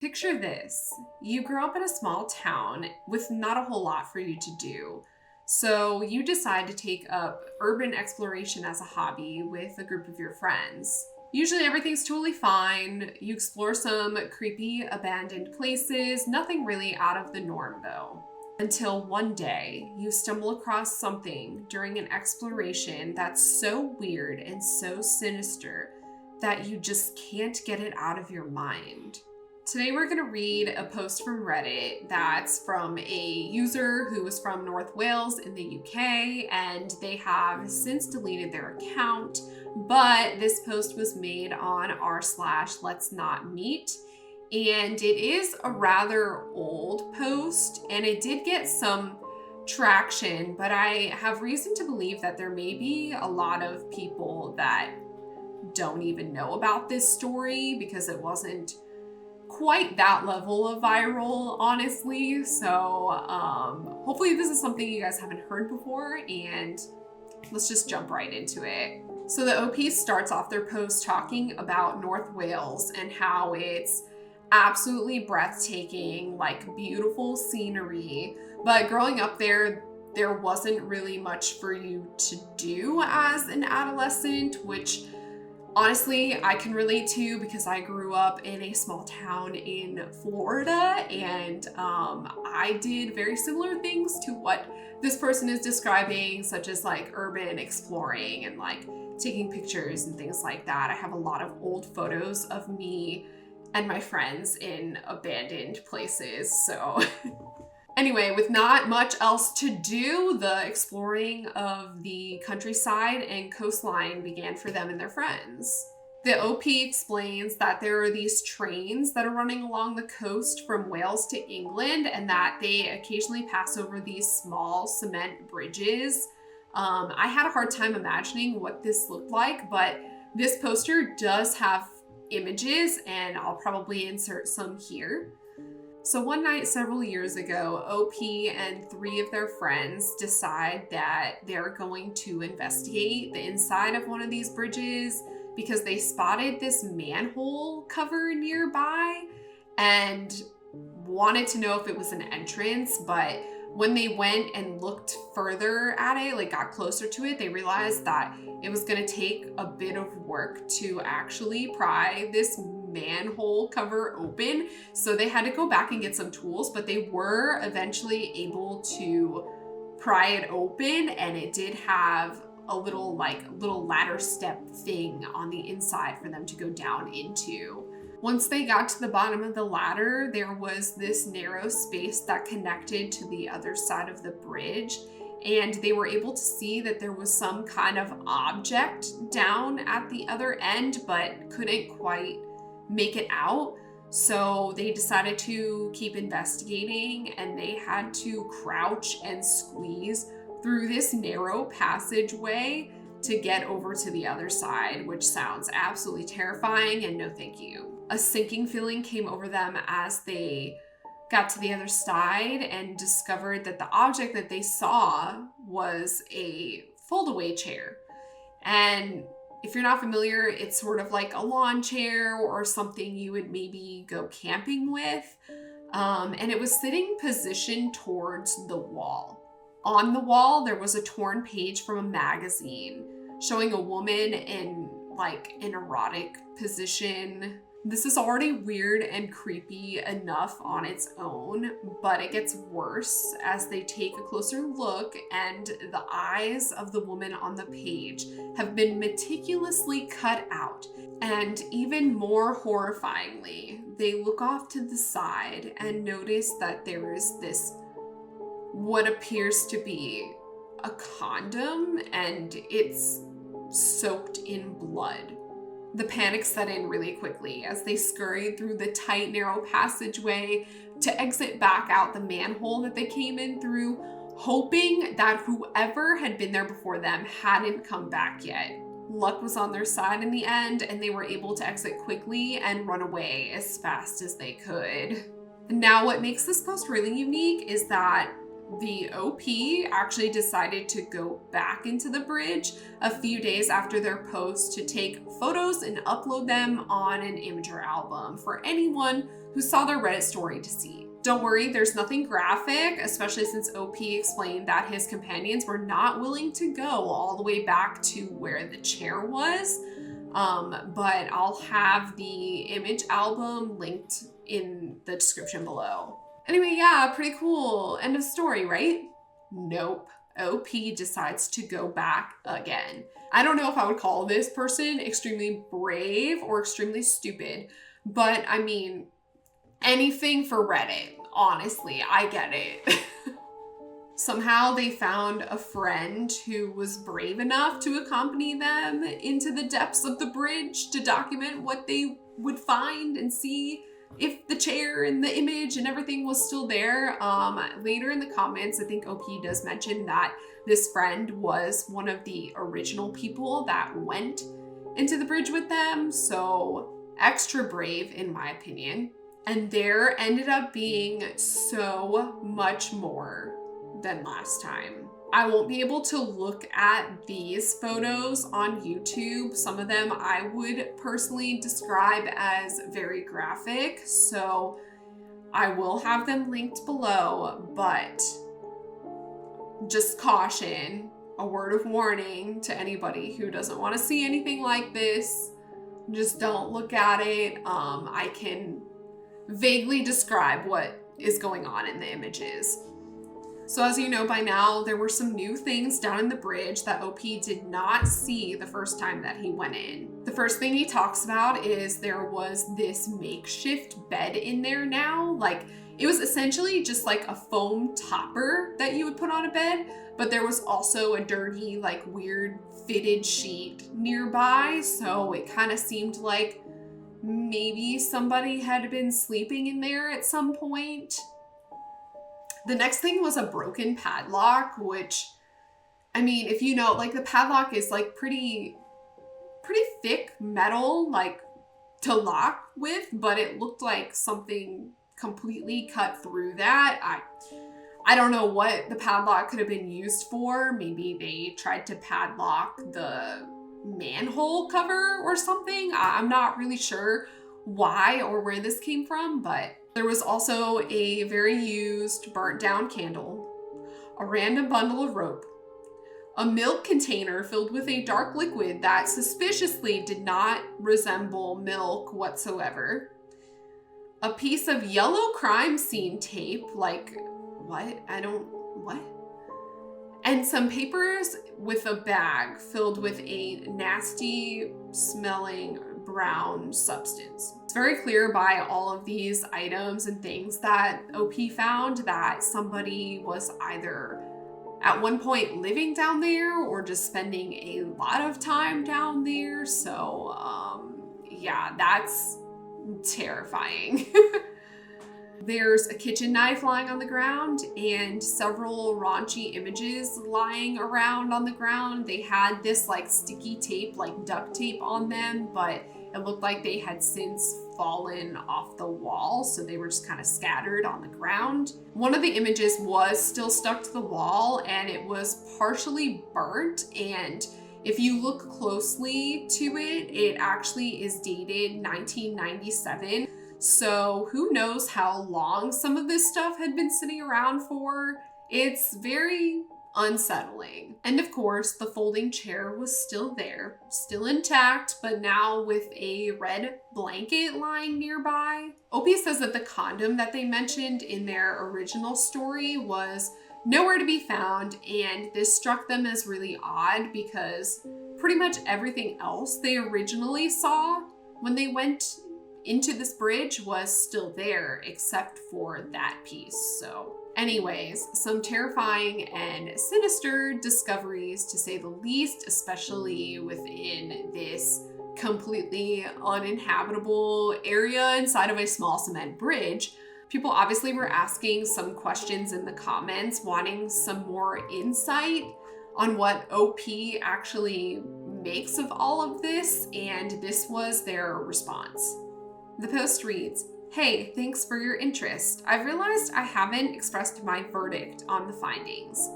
Picture this. You grew up in a small town with not a whole lot for you to do. So you decide to take up urban exploration as a hobby with a group of your friends. Usually everything's totally fine. You explore some creepy abandoned places, nothing really out of the norm though. Until one day, you stumble across something during an exploration that's so weird and so sinister that you just can't get it out of your mind. Today we're going to read a post from Reddit that's from a user who was from North Wales in the UK, and they have since deleted their account, but this post was made on r/let's not meet, and it is a rather old post, and it did get some traction, but I have reason to believe that there may be a lot of people that don't even know about this story because it wasn't quite that level of viral, honestly. So hopefully this is something you guys haven't heard before, and let's just jump right into it. So the OP starts off their post talking about North Wales and how it's absolutely breathtaking, like beautiful scenery, but growing up there wasn't really much for you to do as an adolescent, which honestly, I can relate to because I grew up in a small town in Florida, and I did very similar things to what this person is describing, such as like urban exploring and like taking pictures and things like that. I have a lot of old photos of me and my friends in abandoned places, so anyway, with not much else to do, the exploring of the countryside and coastline began for them and their friends. The OP explains that there are these trains that are running along the coast from Wales to England, and that they occasionally pass over these small cement bridges. I had a hard time imagining what this looked like, but this poster does have images, and I'll probably insert some here. So one night several years ago, OP and 3 of their friends decide that they're going to investigate the inside of one of these bridges because they spotted this manhole cover nearby and wanted to know if it was an entrance, but when they went and looked further at it, like got closer to it, they realized that it was going to take a bit of work to actually pry this manhole cover open. So they had to go back and get some tools, but they were eventually able to pry it open, and it did have a little ladder step thing on the inside for them to go down into. Once they got to the bottom of the ladder, there was this narrow space that connected to the other side of the bridge, and they were able to see that there was some kind of object down at the other end, but couldn't quite make it out. So they decided to keep investigating, and they had to crouch and squeeze through this narrow passageway to get over to the other side, which sounds absolutely terrifying, and no thank you. A sinking feeling came over them as they got to the other side and discovered that the object that they saw was a foldaway chair. And if you're not familiar, it's sort of like a lawn chair or something you would maybe go camping with. And it was sitting positioned towards the wall. On the wall, there was a torn page from a magazine showing a woman in like an erotic position. This is already weird and creepy enough on its own, but it gets worse as they take a closer look, and the eyes of the woman on the page have been meticulously cut out. And even more horrifyingly, they look off to the side and notice that there is this, what appears to be a condom, and it's soaked in blood. The panic set in really quickly as they scurried through the tight, narrow passageway to exit back out the manhole that they came in through, hoping that whoever had been there before them hadn't come back yet. Luck was on their side in the end, and they were able to exit quickly and run away as fast as they could. Now, what makes this post really unique is that the OP actually decided to go back into the bridge a few days after their post to take photos and upload them on an Imager album for anyone who saw their Reddit story deceit. Don't worry, there's nothing graphic, especially since OP explained that his companions were not willing to go all the way back to where the chair was. But I'll have the image album linked in the description below. Anyway, yeah, pretty cool. End of story, right? Nope. OP decides to go back again. I don't know if I would call this person extremely brave or extremely stupid, but I mean, anything for Reddit. Honestly, I get it. Somehow they found a friend who was brave enough to accompany them into the depths of the bridge to document what they would find and see if the chair and the image and everything was still there. Later in the comments, I think OP does mention that this friend was one of the original people that went into the bridge with them. So extra brave in my opinion. And there ended up being so much more than last time. I won't be able to look at these photos on YouTube. Some of them I would personally describe as very graphic, so I will have them linked below, but just caution, a word of warning to anybody who doesn't want to see anything like this. Just don't look at it. I can vaguely describe what is going on in the images. So as you know by now, there were some new things down in the bridge that OP did not see the first time that he went in. The first thing he talks about is there was this makeshift bed in there now. Like, it was essentially just like a foam topper that you would put on a bed, but there was also a dirty, like weird fitted sheet nearby. So it kind of seemed like maybe somebody had been sleeping in there at some point. The next thing was a broken padlock, which, I mean, if you know, like the padlock is like pretty thick metal, like to lock with, but it looked like something completely cut through that. I don't know what the padlock could have been used for. Maybe they tried to padlock the manhole cover or something. I'm not really sure why or where this came from, but there was also a very used burnt down candle, a random bundle of rope, a milk container filled with a dark liquid that suspiciously did not resemble milk whatsoever, a piece of yellow crime scene tape, like, what? What? And some papers with a bag filled with a nasty smelling brown substance. It's very clear by all of these items and things that OP found that somebody was either at one point living down there or just spending a lot of time down there. So, yeah, that's terrifying. There's a kitchen knife lying on the ground and several raunchy images lying around on the ground. They had this like sticky tape, like duct tape on them, but it looked like they had since fallen off the wall, so they were just kind of scattered on the ground. One of the images was still stuck to the wall and it was partially burnt, and if you look closely to it, it actually is dated 1997. So who knows how long some of this stuff had been sitting around for. It's very unsettling. And of course, the folding chair was still there, still intact, but now with a red blanket lying nearby. Opie says that the condom that they mentioned in their original story was nowhere to be found, and this struck them as really odd because pretty much everything else they originally saw when they went into this bridge was still there except for that piece. So anyways, some terrifying and sinister discoveries to say the least, especially within this completely uninhabitable area inside of a small cement bridge. People obviously were asking some questions in the comments, wanting some more insight on what OP actually makes of all of this, and this was their response. The post reads, "Hey, thanks for your interest. I've realized I haven't expressed my verdict on the findings.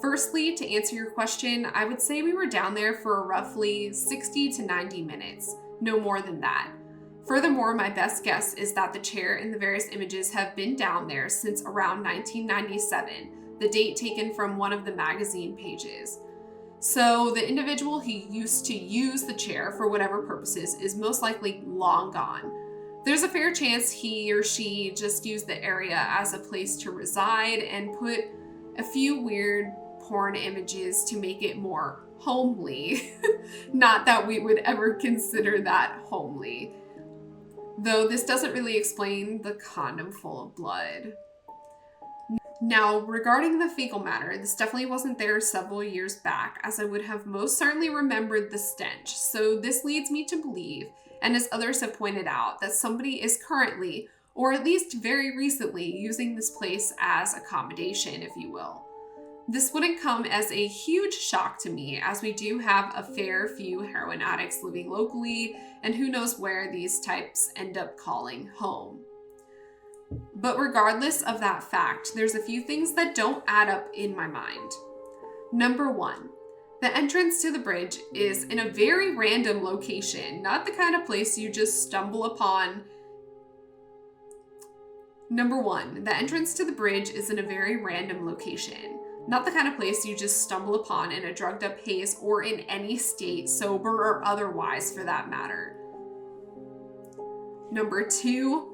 Firstly, to answer your question, I would say we were down there for roughly 60 to 90 minutes, no more than that. Furthermore, my best guess is that the chair in the various images have been down there since around 1997, the date taken from one of the magazine pages. So the individual who used to use the chair for whatever purposes is most likely long gone. There's a fair chance he or she just used the area as a place to reside and put a few weird porn images to make it more homely. Not that we would ever consider that homely. Though this doesn't really explain the condom full of blood. Now, regarding the fecal matter, this definitely wasn't there several years back, as I would have most certainly remembered the stench. So this leads me to believe, and as others have pointed out, that somebody is currently, or at least very recently, using this place as accommodation, if you will. This wouldn't come as a huge shock to me, as we do have a fair few heroin addicts living locally, and who knows where these types end up calling home. But regardless of that fact, there's a few things that don't add up in my mind. Number 1, the entrance to the bridge is in a very random location, not the kind of place you just stumble upon. Number 1, the entrance to the bridge is in a very random location, not the kind of place you just stumble upon in a drugged up haze or in any state, sober or otherwise for that matter. Number two,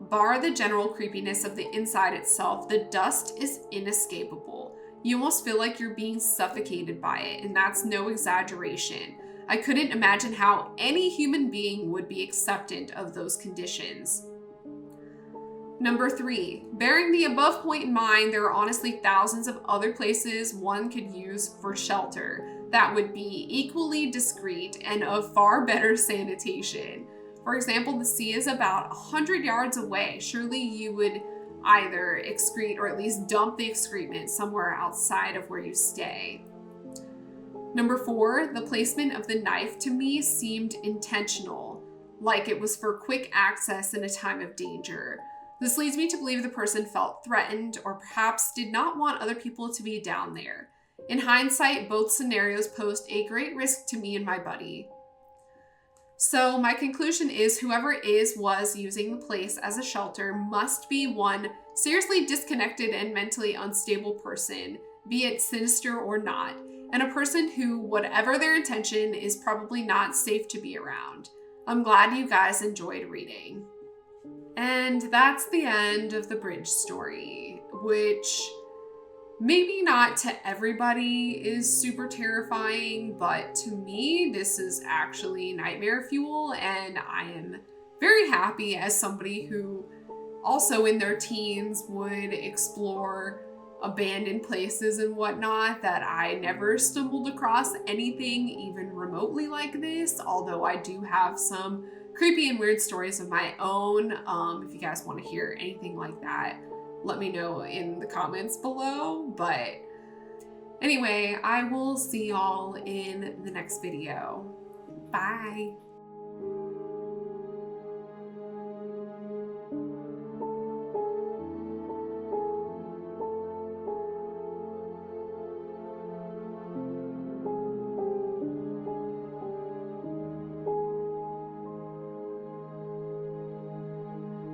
bar the general creepiness of the inside itself, the dust is inescapable. You almost feel like you're being suffocated by it, and that's no exaggeration. I couldn't imagine how any human being would be acceptant of those conditions. Number 3, bearing the above point in mind, there are honestly thousands of other places one could use for shelter that would be equally discreet and of far better sanitation. For example, the sea is about 100 yards away. Surely you would either excrete or at least dump the excrement somewhere outside of where you stay. Number 4, the placement of the knife to me seemed intentional, like it was for quick access in a time of danger. This leads me to believe the person felt threatened or perhaps did not want other people to be down there. In hindsight, both scenarios posed a great risk to me and my buddy. So my conclusion is whoever was using the place as a shelter must be one seriously disconnected and mentally unstable person, be it sinister or not, and a person who, whatever their intention, is probably not safe to be around. I'm glad you guys enjoyed reading. And that's the end of the bridge story, which maybe not to everybody is super terrifying, but to me, this is actually nightmare fuel, and I am very happy as somebody who also in their teens would explore abandoned places and whatnot, that I never stumbled across anything even remotely like this, although I do have some creepy and weird stories of my own. If you guys want to hear anything like that, let me know in the comments below. But anyway, I will see y'all in the next video. Bye.